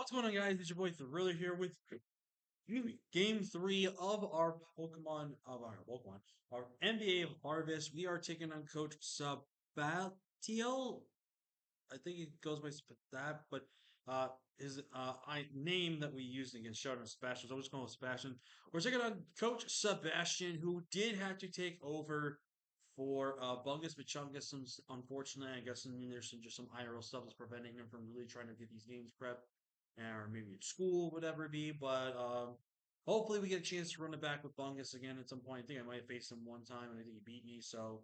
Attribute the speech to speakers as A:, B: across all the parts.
A: What's going on, guys? It's your boy Thriller here with Game 3 of our our NBA Harvest. We are taking on Coach Sabatiel. I think it goes by that, but uh, his name that we used against Sheldon was Sebastian. So I'm just going with Sebastian. We're taking on Coach Sebastian, who did have to take over for Bungus Bichungus. Unfortunately, I guess there's just some IRL stuff that's preventing him from really trying to get these games prepped, or maybe at school, whatever it be. But hopefully, we get a chance to run it back with Bungus again at some point. I think I might have faced him one time, and I think he beat me. So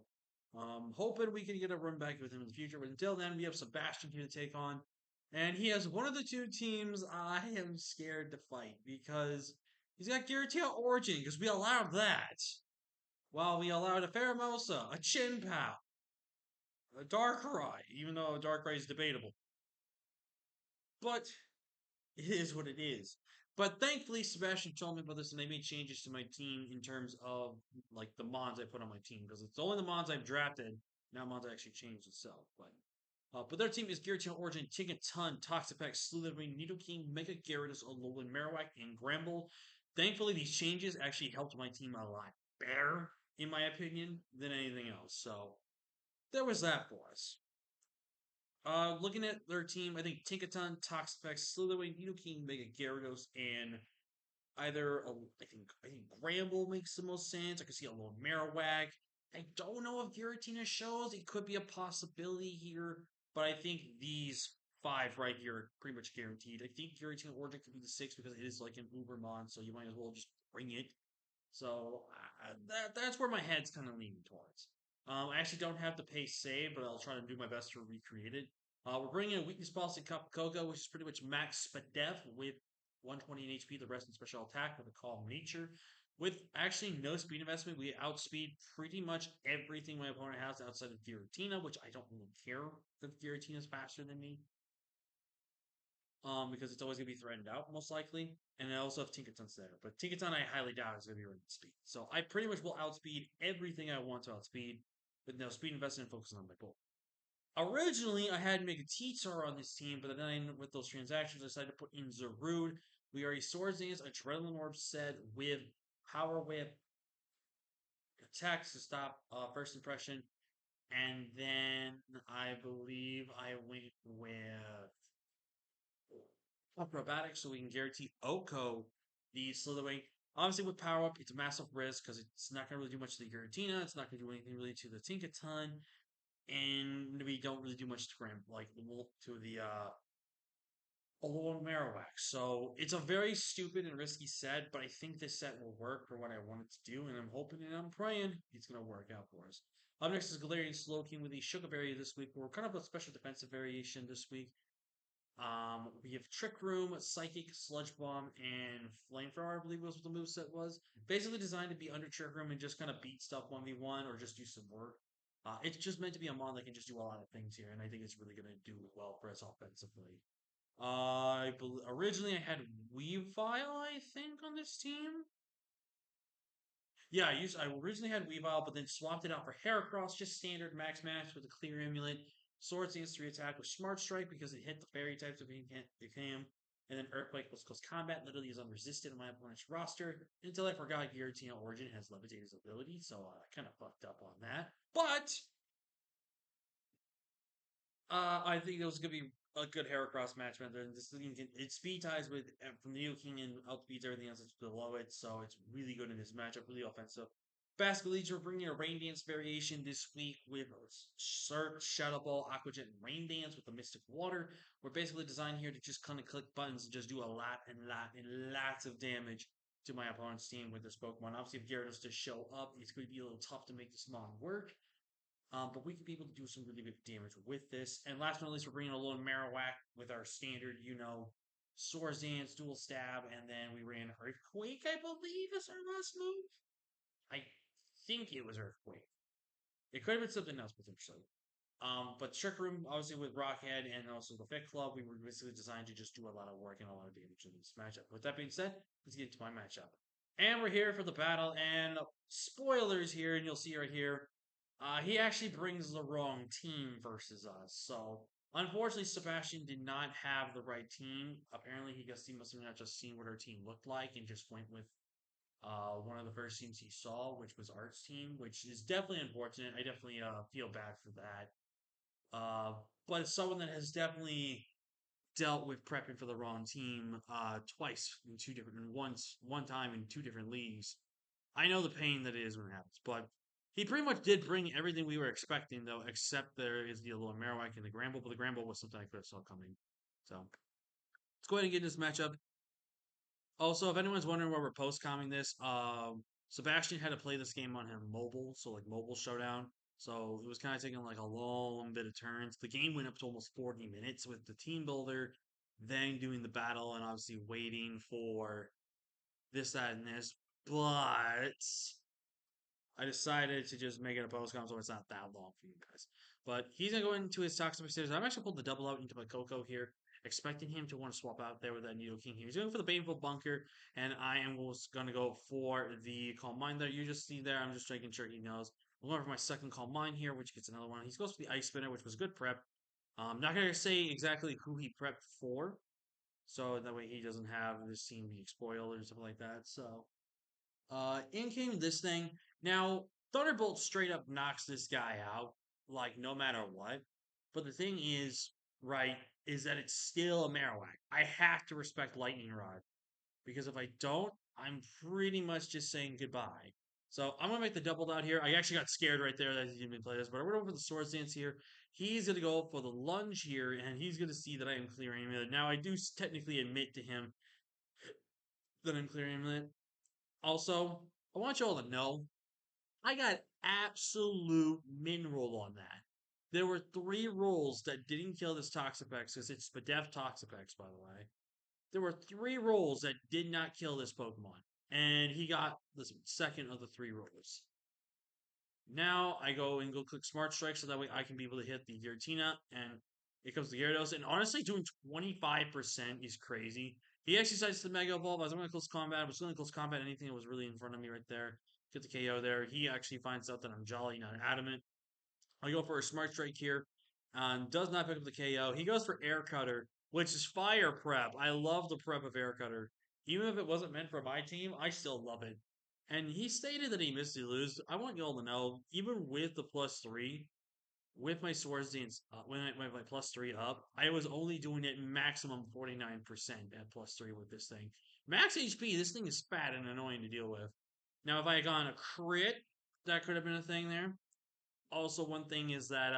A: hoping we can get a run back with him in the future. But until then, we have Sebastian here to take on. And he has one of the two teams I am scared to fight because he's got Giratina Origin, because we allowed that. While we allowed a Pheromosa, a Chinpow, a Darkrai, even though Darkrai is debatable. But it is what it is. But thankfully, Sebastian told me about this, and they made changes to my team in terms of like the mons I put on my team because it's only the mons I've drafted. Now mons actually changed itself, but their team is Giratina Origin, Tinkaton, Toxapex, Slitherwing, Nidoking, Mega Gyarados, Alolan Marowak, and Gramble. Thankfully, these changes actually helped my team a lot better, in my opinion, than anything else. So there was that for us. Looking at their team, I think Tinkaton, Toxapex, Slitherwing, Nidoking, Mega Gyarados, and I think Gramble makes the most sense. I can see a little Marowak. I don't know if Giratina shows. It could be a possibility here, but I think these five right here are pretty much guaranteed. I think Giratina Origin could be the six because it is like an Ubermon, so you might as well just bring it. So that's where my head's kind of leaning towards. I actually don't have to pay save, but I'll try to do my best to recreate it. We're bringing in Weakness Policy KOKO, which is pretty much max Spadef with 120 in HP, the rest in special attack with a Calm Nature. With actually no speed investment, we outspeed pretty much everything my opponent has outside of Giratina, which I don't really care if Giratina is faster than me, because it's always going to be threatened out, most likely. And I also have Tinkaton's there. But Tinkaton, I highly doubt is going to be running speed. So I pretty much will outspeed everything I want to outspeed, with no speed investment and focusing on my bull. Originally, I had Mega T-Star on this team, but then with those transactions, I decided to put in Zarude. We are a Swords Dance Adrenaline Orb set with Power Whip, attacks to stop first impression, and then I believe I went with acrobatics so we can guarantee Oko the Slitherwing. Obviously, with power up, it's a massive risk because it's not going to really do much to the Giratina. It's not going to do anything really to the Tinkaton, and we don't really do much to Gram like to the Alolan Marowak. So it's a very stupid and risky set, but I think this set will work for what I want it to do, and I'm hoping and I'm praying it's going to work out for us. Up next is Galarian Slowking with the Sugar Berry this week. We're kind of a special defensive variation this week. We have Trick Room, Psychic, Sludge Bomb, and Flamethrower, I believe was what the moveset was. Basically designed to be under Trick Room and just kind of beat stuff 1v1 or just do some work. It's just meant to be a mon that can just do a lot of things here, and I think it's really going to do well for us offensively. Originally I had Weavile, I think, on this team. Yeah, I originally had Weavile, but then swapped it out for Heracross, just standard max match with a clear amulet. Swords Dance 3 attack with Smart Strike because it hit the fairy types if it can. And then Earthquake was close combat, literally is unresisted on my opponent's roster. Until I forgot Giratina Origin has Levitator's ability, so I kind of fucked up on that. But I think it was going to be a good Heracross match, man. It speed ties with from the King and outspeeds everything else that's below it, so it's really good in this matchup, really offensive. Basketball Leads, we're bringing a Rain Dance variation this week with Search, Shadow Ball, Aqua Jet, and Rain Dance with the Mystic Water. We're basically designed here to just kind of click buttons and just do a lot and lots of damage to my opponent's team with this Pokemon. Obviously, if Gyarados does show up, it's going to be a little tough to make this mon work. But we could be able to do some really good damage with this. And last but not least, we're bringing a little Marowak with our standard, Swords Dance, Dual Stab, and then we ran Earthquake, I believe, as our last move. I think it was Earthquake. It could have been something else potentially. But Trick Room, obviously with Rockhead and also the Fit Club, we were basically designed to just do a lot of work and a lot of damage in this matchup. With that being said, let's get into my matchup. And we're here for the battle, and spoilers here, and you'll see right here, he actually brings the wrong team versus us. So Unfortunately, Sebastian did not have the right team. Apparently, he must have not just seen what our team looked like and just went with one of the first teams he saw, which was Art's team, which is definitely unfortunate. I definitely feel bad for that. Uh, but someone that has definitely dealt with prepping for the wrong team twice in two different once one time in two different leagues. I know the pain that it is when it happens, but he pretty much did bring everything we were expecting, though, except there is the little Marowak and the Gramble, but the Gramble was something I could have saw coming. So let's go ahead and get this matchup. Also, if anyone's wondering why we're post coming this, Sebastian had to play this game on him mobile, so like mobile showdown. So it was kind of taking like a long bit of turns. The game went up to almost 40 minutes with the team builder, then doing the battle, and obviously waiting for this, that, and this. But I decided to just make it a post com so it's not that long for you guys. But he's gonna go into his toxic stairs. I'm actually pulled the double out into my KOKO here, expecting him to want to swap out there with that Needle King here. He's going for the Baneful Bunker, and I am gonna go for the Calm Mind that you just see there. I'm just making sure he knows. I'm going for my second Calm Mind here, which gets another one. He goes for the Ice Spinner, which was good prep. Not gonna say exactly who he prepped for, so that way he doesn't have this team be spoiled or something like that. So in came this thing. Now, Thunderbolt straight up knocks this guy out, like no matter what. But the thing is, right, is that it's still a Marowak. I have to respect Lightning Rod because if I don't, I'm pretty much just saying goodbye. So I'm gonna make the double out here. I actually got scared right there that he didn't play this, but I'm gonna go for the Swords Dance here. He's gonna go for the lunge here, and he's gonna see that I am clearing it. Now I do technically admit to him that I'm clearing it. Also, I want you all to know I got absolute mineral on that. There were three rolls that didn't kill this Toxapex because it's Spadef Toxapex, by the way. There were three rolls that did not kill this Pokemon, and he got the second of the three rolls. Now I go and go click Smart Strike so that way I can be able to hit the Giratina, and it comes the Gyarados. And honestly, doing 25% is crazy. He actually decides to Mega Evolve. I was going to close combat. I was going to close combat anything that was really in front of me right there. Get the KO there. He actually finds out that I'm Jolly, not Adamant. I go for a Smart Strike here. Does not pick up the KO. He goes for Air Cutter, which is fire prep. I love the prep of Air Cutter. Even if it wasn't meant for my team, I still love it. And he stated that he missed to lose. I want you all to know, even with the +3, with my Swords Dance, when my +3 up, I was only doing it maximum 49% at +3 with this thing. Max HP, this thing is fat and annoying to deal with. Now, if I had gone a crit, that could have been a thing there. Also, one thing is that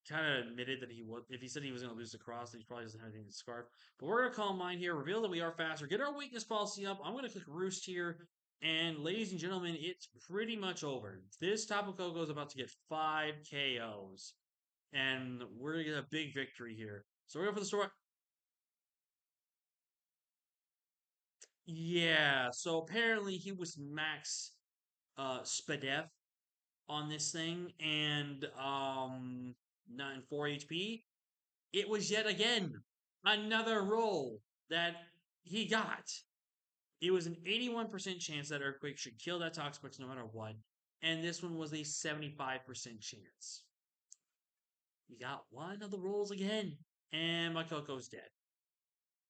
A: kind of admitted that he would, if he said he was going to lose the cross, he probably doesn't have anything to scarf. But we're going to call mine here, reveal that we are faster, get our weakness policy up. I'm going to click Roost here. And ladies and gentlemen, it's pretty much over. This Tapu Koko is about to get 5 KOs. And we're going to get a big victory here. So we're going for the store. Yeah, so apparently he was max Spadef on this thing. And 4 HP. It was yet again another roll that he got. It was an 81% chance that Earthquake should kill that Toxapex no matter what. And this one was a 75% chance. He got one of the rolls again. And my Coco's dead.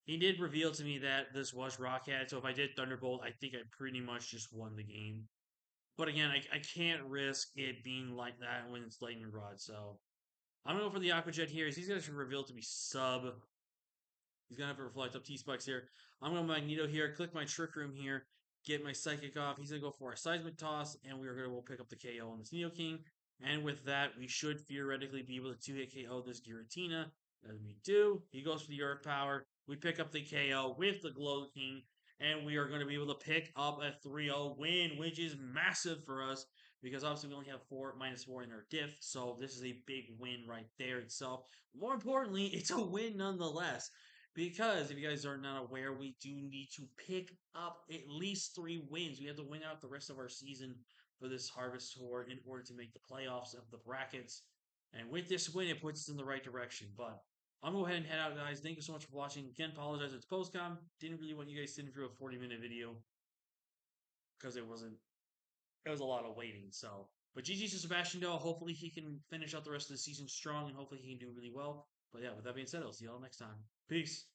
A: He did reveal to me that this was Rockhead, so if I did Thunderbolt, I think I pretty much just won the game. But again, I can't risk it being like that when it's Lightning Rod, so I'm gonna go for the Aqua Jet here. He's gonna reveal to be sub. He's gonna have to reflect up T-Spikes here. I'm gonna Magneto here, click my Trick Room here, get my Psychic off. He's gonna go for a Seismic Toss, and we are gonna pick up the KO on this Neo King. And with that, we should theoretically be able to 2-hit KO this Giratina. As we do, he goes for the Earth Power. We pick up the KO with the Glow King, and we are going to be able to pick up a 3-0 win, which is massive for us because obviously we only have -4 in our diff, so this is a big win right there itself. More importantly, it's a win nonetheless. Because if you guys are not aware, we do need to pick up at least 3 wins. We have to win out the rest of our season for this Harvest Tour in order to make the playoffs of the brackets. And with this win, it puts us in the right direction. But I'm going to go ahead and head out, guys. Thank you so much for watching. Again, apologize it's postcom. Didn't really want you guys sitting through a 40-minute video because it was a lot of waiting. So But GG to Sebastian though. Hopefully he can finish out the rest of the season strong and hopefully he can do really well. But yeah, with that being said, I'll see y'all next time. Peace.